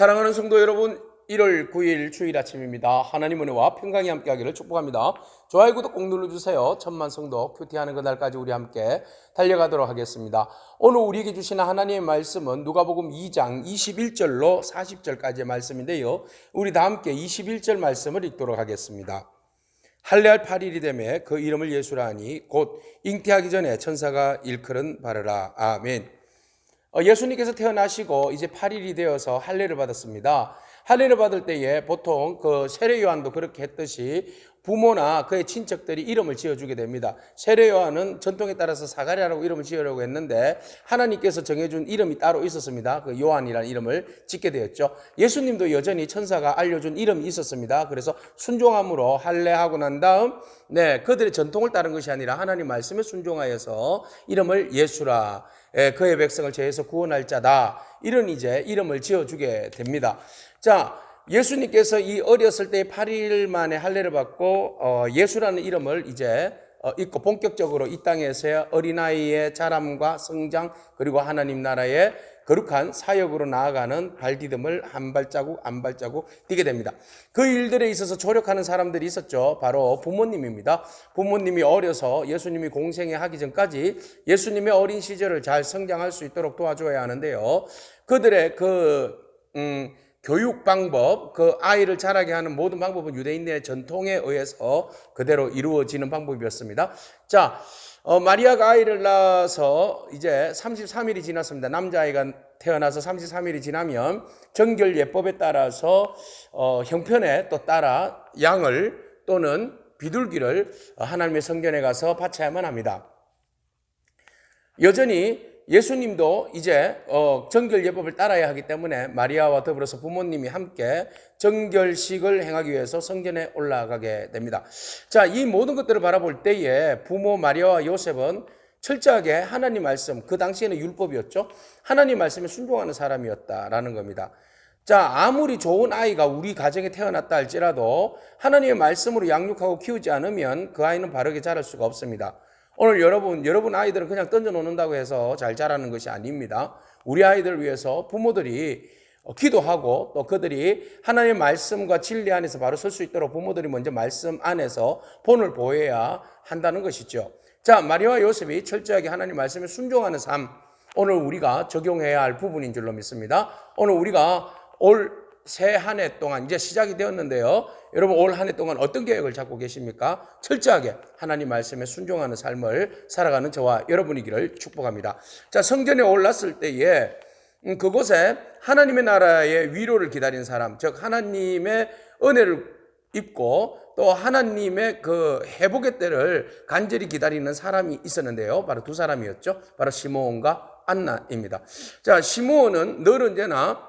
사랑하는 성도 여러분, 1월 9일 주일 아침입니다. 하나님 은혜와 평강이 함께하기를 축복합니다. 좋아요, 구독 꼭 눌러주세요. 천만 성도 큐티하는 그날까지 우리 함께 달려가도록 하겠습니다. 오늘 우리에게 주시는 하나님의 말씀은 누가복음 2장 21절로 40절까지의 말씀인데요, 우리 다 함께 21절 말씀을 읽도록 하겠습니다. 할례할 8일이 되매 그 이름을 예수라 하니 곧 잉태하기 전에 천사가 일컬은 바르라. 아멘. 예수님께서 태어나시고 이제 8일이 되어서 할례를 받았습니다. 할례를 받을 때에 보통 그 세례 요한도 그렇게 했듯이 부모나 그의 친척들이 이름을 지어주게 됩니다. 세례 요한은 전통에 따라서 사가랴라고 이름을 지으려고 했는데 하나님께서 정해준 이름이 따로 있었습니다. 그 요한이라는 이름을 짓게 되었죠. 예수님도 여전히 천사가 알려준 이름이 있었습니다. 그래서 순종함으로 할례하고 난 다음 그들의 전통을 따른 것이 아니라 하나님 말씀에 순종하여서 이름을 예수라, 그의 백성을 죄에서 구원할 자다, 이런 이제 이름을 지어주게 됩니다. 자, 예수님께서 이 어렸을 때 8일 만에 할례를 받고 예수라는 이름을 이제 잊고 본격적으로 이 땅에서의 어린아이의 자람과 성장, 그리고 하나님 나라의 거룩한 사역으로 나아가는 발디딤을 한 발자국 한 발자국 뛰게 됩니다. 그 일들에 있어서 조력하는 사람들이 있었죠. 바로 부모님입니다. 부모님이 어려서 예수님이 공생에 하기 전까지 예수님의 어린 시절을 잘 성장할 수 있도록 도와줘야 하는데요, 그들의 교육 방법, 그 아이를 자라게 하는 모든 방법은 유대인의 전통에 의해서 그대로 이루어지는 방법이었습니다. 자, 마리아가 아이를 낳아서 이제 33일이 지났습니다. 남자아이가 태어나서 33일이 지나면 정결 예법에 따라서 형편에 또 따라 양을 또는 비둘기를 하나님의 성전에 가서 바쳐야만 합니다. 여전히 예수님도 이제 정결 예법을 따라야 하기 때문에 마리아와 더불어서 부모님이 함께 정결식을 행하기 위해서 성전에 올라가게 됩니다. 자, 이 모든 것들을 바라볼 때에 부모 마리아와 요셉은 철저하게 하나님 말씀, 그 당시에는 율법이었죠, 하나님 말씀에 순종하는 사람이었다라는 겁니다. 자, 아무리 좋은 아이가 우리 가정에 태어났다 할지라도 하나님의 말씀으로 양육하고 키우지 않으면 그 아이는 바르게 자랄 수가 없습니다. 오늘 여러분 아이들은 그냥 던져놓는다고 해서 잘 자라는 것이 아닙니다. 우리 아이들을 위해서 부모들이 기도하고 또 그들이 하나님의 말씀과 진리 안에서 바로 설 수 있도록 부모들이 먼저 말씀 안에서 본을 보여야 한다는 것이죠. 자, 마리아와 요셉이 철저하게 하나님 말씀에 순종하는 삶, 오늘 우리가 적용해야 할 부분인 줄로 믿습니다. 오늘 우리가 올 새 한 해 동안 이제 시작이 되었는데요, 여러분 올 한 해 동안 어떤 계획을 잡고 계십니까? 철저하게 하나님 말씀에 순종하는 삶을 살아가는 저와 여러분이기를 축복합니다. 자, 성전에 올랐을 때에 그곳에 하나님의 나라의 위로를 기다리는 사람, 즉 하나님의 은혜를 입고 또 하나님의 그 회복의 때를 간절히 기다리는 사람이 있었는데요, 바로 두 사람이었죠. 바로 시므온과 안나입니다. 자, 시므온은 늘 언제나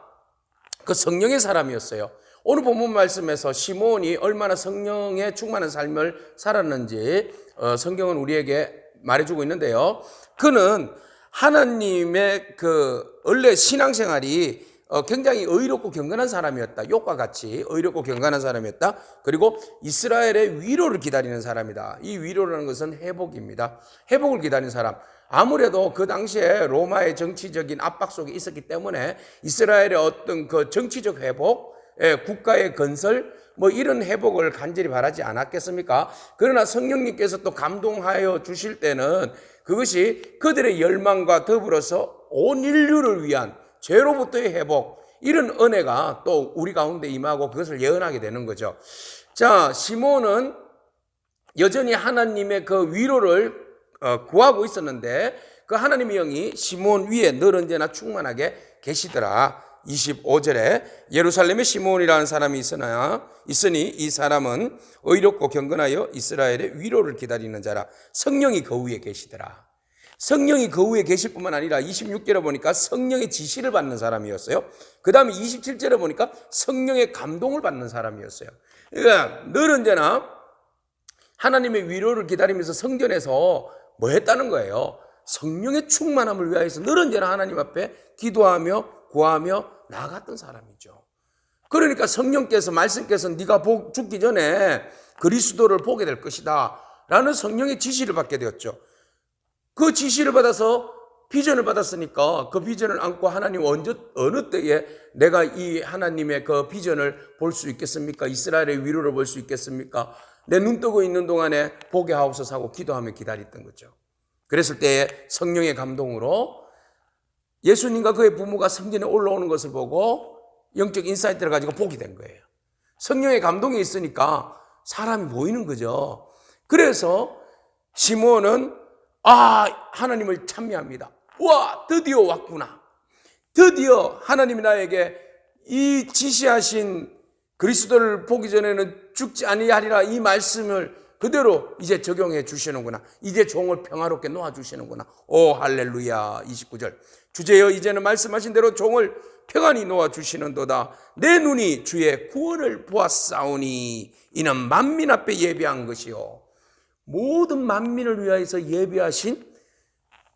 그 성령의 사람이었어요. 오늘 본문 말씀에서 시므온이 얼마나 성령에 충만한 삶을 살았는지 성경은 우리에게 말해주고 있는데요, 그는 하나님의 원래 신앙생활이 굉장히 의롭고 경건한 사람이었다. 욥과 같이 의롭고 경건한 사람이었다. 그리고 이스라엘의 위로를 기다리는 사람이다. 이 위로라는 것은 회복입니다. 회복을 기다리는 사람. 아무래도 그 당시에 로마의 정치적인 압박 속에 있었기 때문에 이스라엘의 어떤 그 정치적 회복, 국가의 건설, 이런 회복을 간절히 바라지 않았겠습니까? 그러나 성령님께서 또 감동하여 주실 때는 그것이 그들의 열망과 더불어서 온 인류를 위한 죄로부터의 회복, 이런 은혜가 또 우리 가운데 임하고 그것을 예언하게 되는 거죠. 자, 시므온은 여전히 하나님의 그 위로를 구하고 있었는데 그 하나님의 영이 시므온 위에 늘 언제나 충만하게 계시더라. 25절에 예루살렘에 시므온이라는 사람이 있으니 이 사람은 의롭고 경건하여 이스라엘의 위로를 기다리는 자라. 성령이 그 위에 계시더라. 성령이 그 위에 계실 뿐만 아니라 26절에 보니까 성령의 지시를 받는 사람이었어요. 그 다음에 27절에 보니까 성령의 감동을 받는 사람이었어요. 그러니까 늘 언제나 하나님의 위로를 기다리면서 성전에서 뭐 했다는 거예요? 성령의 충만함을 위하여서 늘 언제나 하나님 앞에 기도하며 구하며 나아갔던 사람이죠. 그러니까 성령께서, 말씀께서 네가 죽기 전에 그리스도를 보게 될 것이다 라는 성령의 지시를 받게 되었죠. 그 지시를 받아서 비전을 받았으니까 그 비전을 안고 하나님 어느 때에 내가 이 하나님의 그 비전을 볼 수 있겠습니까? 이스라엘의 위로를 볼 수 있겠습니까? 내 눈 뜨고 있는 동안에 보게 하옵소서 하고 기도하며 기다렸던 거죠. 그랬을 때에 성령의 감동으로 예수님과 그의 부모가 성전에 올라오는 것을 보고 영적 인사이트를 가지고 보게 된 거예요. 성령의 감동이 있으니까 사람이 보이는 거죠. 그래서 시몬은 하나님을 찬미합니다. 와, 드디어 왔구나. 드디어 하나님이 나에게 이 지시하신 그리스도를 보기 전에는 죽지 아니하리라 이 말씀을 그대로 이제 적용해 주시는구나. 이제 종을 평화롭게 놓아주시는구나. 오 할렐루야. 29절 주제여 이제는 말씀하신 대로 종을 평안히 놓아주시는도다. 내 눈이 주의 구원을 보았사오니 이는 만민 앞에 예비한 것이요. 모든 만민을 위하여서 예비하신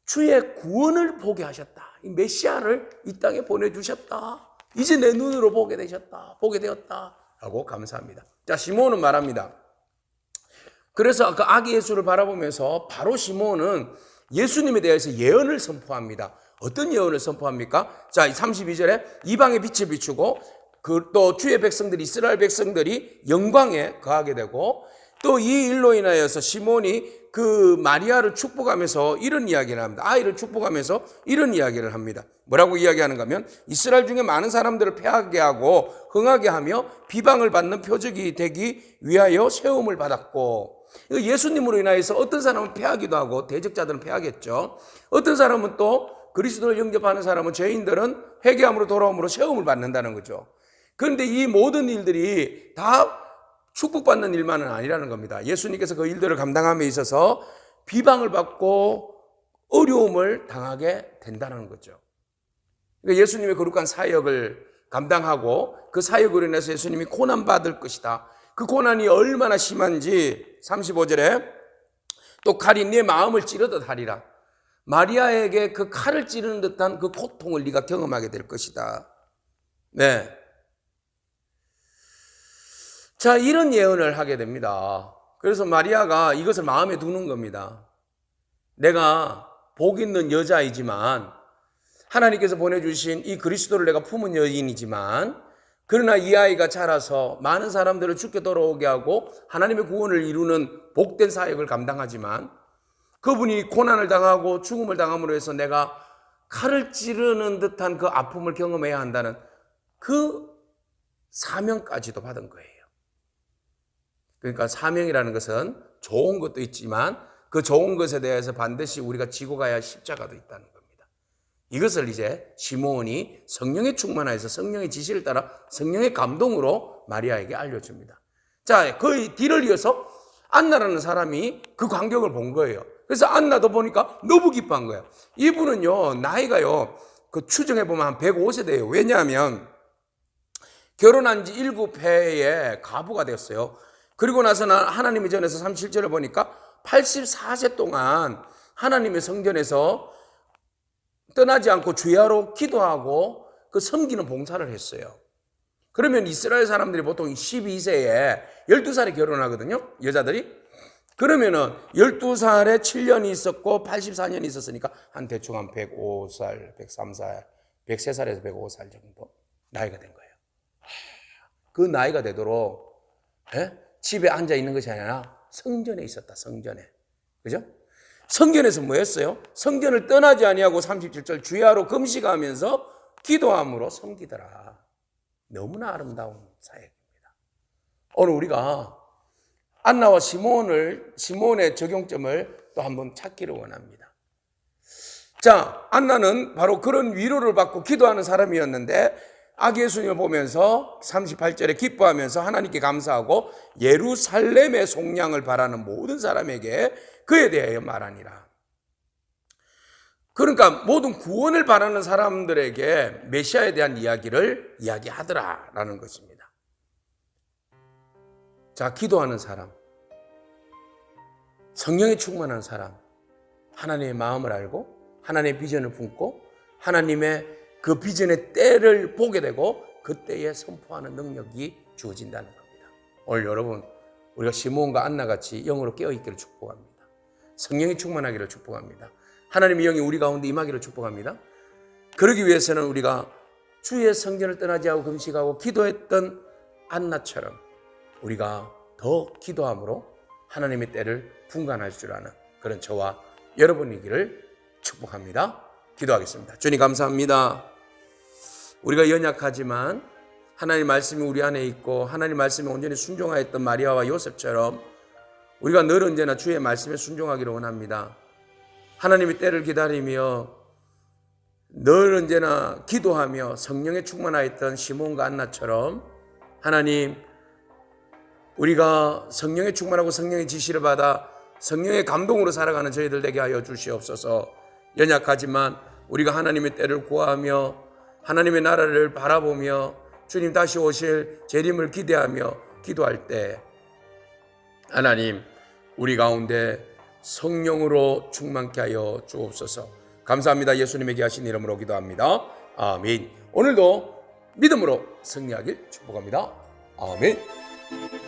주의 구원을 보게 하셨다. 이 메시아를 이 땅에 보내주셨다. 이제 내 눈으로 보게 되었다 하고 감사합니다. 자, 시몬은 말합니다. 그래서 그 아기 예수를 바라보면서 바로 시몬은 예수님에 대해서 예언을 선포합니다. 어떤 예언을 선포합니까? 자, 32절에 이방의 빛을 비추고 또 주의 백성들이 이스라엘 백성들이 영광에 거하게 되고 또 이 일로 인하여서 시몬이 그 마리아를 축복하면서 이런 이야기를 합니다. 아이를 축복하면서 이런 이야기를 합니다. 뭐라고 이야기하는가 하면 이스라엘 중에 많은 사람들을 패하게 하고 흥하게 하며 비방을 받는 표적이 되기 위하여 세움을 받았고, 예수님으로 인하여서 어떤 사람은 패하기도 하고 대적자들은 패하겠죠. 어떤 사람은 또 그리스도를 영접하는 사람은 죄인들은 회개함으로 돌아옴으로 세움을 받는다는 거죠. 그런데 이 모든 일들이 다 축복받는 일만은 아니라는 겁니다. 예수님께서 그 일들을 감당함에 있어서 비방을 받고 어려움을 당하게 된다는 거죠. 그러니까 예수님의 거룩한 사역을 감당하고 그 사역으로 인해서 예수님이 고난받을 것이다. 그 고난이 얼마나 심한지 35절에 또 칼이 네 마음을 찌르듯 하리라. 마리아에게 그 칼을 찌르는 듯한 그 고통을 네가 경험하게 될 것이다. 네. 자, 이런 예언을 하게 됩니다. 그래서 마리아가 이것을 마음에 두는 겁니다. 내가 복 있는 여자이지만 하나님께서 보내주신 이 그리스도를 내가 품은 여인이지만 그러나 이 아이가 자라서 많은 사람들을 주께 돌아오게 하고 하나님의 구원을 이루는 복된 사역을 감당하지만 그분이 고난을 당하고 죽음을 당함으로 해서 내가 칼을 찌르는 듯한 그 아픔을 경험해야 한다는 그 사명까지도 받은 거예요. 그러니까 사명이라는 것은 좋은 것도 있지만 그 좋은 것에 대해서 반드시 우리가 지고 가야 할 십자가도 있다는 겁니다. 이것을 이제 시몬이 성령의 충만하여서 성령의 지시를 따라 성령의 감동으로 마리아에게 알려줍니다. 자, 그 뒤를 이어서 안나라는 사람이 그 광경을 본 거예요. 그래서 안나도 보니까 너무 기뻐한 거예요. 이분은요, 나이가요, 그 추정해보면 한 105세대예요. 왜냐하면 결혼한 지 7회에 가부가 됐어요. 그리고 나서는 하나님의 전에서 37절을 보니까 84세 동안 하나님의 성전에서 떠나지 않고 주야로 기도하고 그 섬기는 봉사를 했어요. 그러면 이스라엘 사람들이 보통 12세에 12살에 결혼하거든요. 여자들이. 그러면은 12살에 7년이 있었고 84년이 있었으니까 한 대충 한 105살, 103살, 103살에서 105살 정도 나이가 된 거예요. 그 나이가 되도록 집에 앉아 있는 것이 아니라 성전에 있었다. 성전에. 그죠? 성전에서 뭐 했어요? 성전을 떠나지 아니하고 37절 주야로 금식하면서 기도함으로 섬기더라. 너무나 아름다운 사역입니다. 오늘 우리가 안나와 시몬의 적용점을 또 한번 찾기를 원합니다. 자, 안나는 바로 그런 위로를 받고 기도하는 사람이었는데 아기 예수님을 보면서 38절에 기뻐하면서 하나님께 감사하고 예루살렘의 속량을 바라는 모든 사람에게 그에 대하여 말하니라. 그러니까 모든 구원을 바라는 사람들에게 메시아에 대한 이야기를 이야기하더라라는 것입니다. 자, 기도하는 사람, 성령에 충만한 사람, 하나님의 마음을 알고 하나님의 비전을 품고 하나님의 그 비전의 때를 보게 되고 그때에 선포하는 능력이 주어진다는 겁니다. 오늘 여러분, 우리가 시몬과 안나같이 영으로 깨어있기를 축복합니다. 성령이 충만하기를 축복합니다. 하나님의 영이 우리 가운데 임하기를 축복합니다. 그러기 위해서는 우리가 주의 성전을 떠나지 않고 금식하고 기도했던 안나처럼 우리가 더 기도함으로 하나님의 때를 분간할 줄 아는 그런 저와 여러분이기를 축복합니다. 기도하겠습니다. 주님 감사합니다. 우리가 연약하지만 하나님 말씀이 우리 안에 있고 하나님 말씀에 온전히 순종하였던 마리아와 요셉처럼 우리가 늘 언제나 주의 말씀에 순종하기를 원합니다. 하나님의 때를 기다리며 늘 언제나 기도하며 성령에 충만하였던 시몬과 안나처럼 하나님 우리가 성령에 충만하고 성령의 지시를 받아 성령의 감동으로 살아가는 저희들 되게 하여 주시옵소서. 연약하지만 우리가 하나님의 때를 구하며 하나님의 나라를 바라보며 주님 다시 오실 재림을 기대하며 기도할 때 하나님 우리 가운데 성령으로 충만케 하여 주옵소서. 감사합니다. 예수님에게 하신 이름으로 기도합니다. 아멘. 오늘도 믿음으로 승리하길 축복합니다. 아멘.